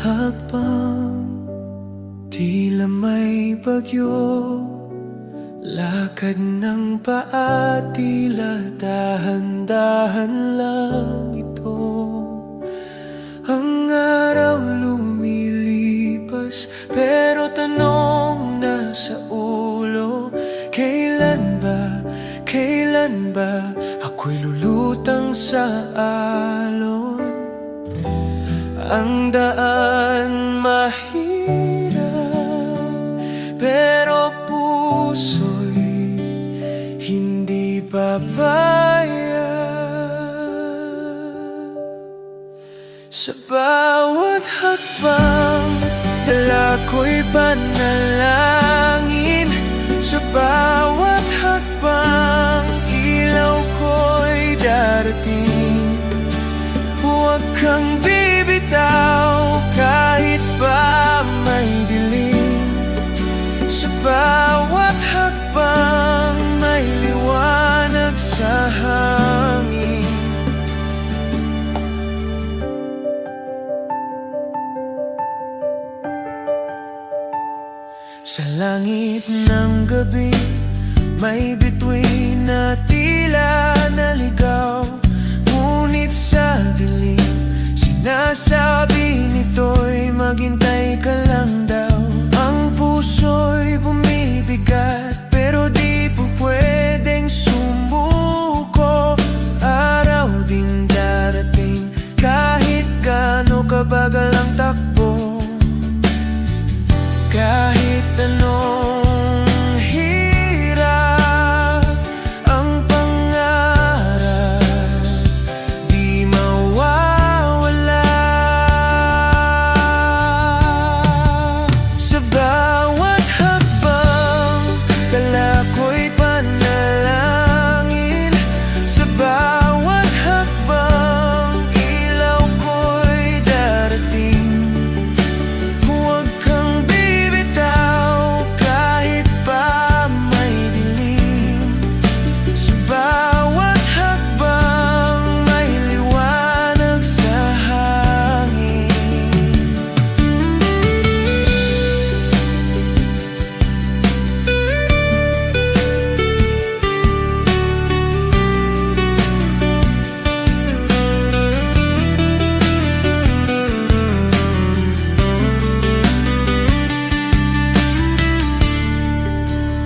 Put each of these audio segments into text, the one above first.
hakbang, tila may bagyo. Lakad ng paa, tila dahan-dahan lang ito. Ang araw lumilipas, pero tanong na sa ulo, kailan ba ako'y lulutang sa alon? Ang daan mahirap, pero puso'y hindi papayag. Sa bawat hakbang, dala ko'y panalangin. Sa bawat hakbang, ilaw ko'y darating. Huwag kang bibitaw kahit pa may dilim. Sa bawat hakbang, may liwanag sa hangin. Sa langit ng gabi, may bituin na tila naligaw. Ngunit sa dilim, sinasabi nito'y maghintay ka lang daw. Ang puso'y bumibigat, pero di po pwedeng sumuko. Araw ding darating, kahit gaano kabagal ang takbo. Kahit anong hirap, ang pangarap di mawawala. Sa bawat hakbang, dala ko'y panalangin. Sa bawat hakbang, ilaw ko'y darating. Huwag kang kahit pa may dilim. Sa bawat hakbang, may liwanag sa hangin.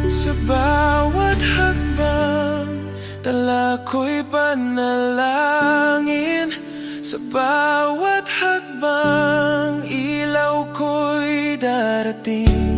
Sa bawat hakbang, dala ko'y panalangin. Sa bawat hakbang, ilaw ko'y darating.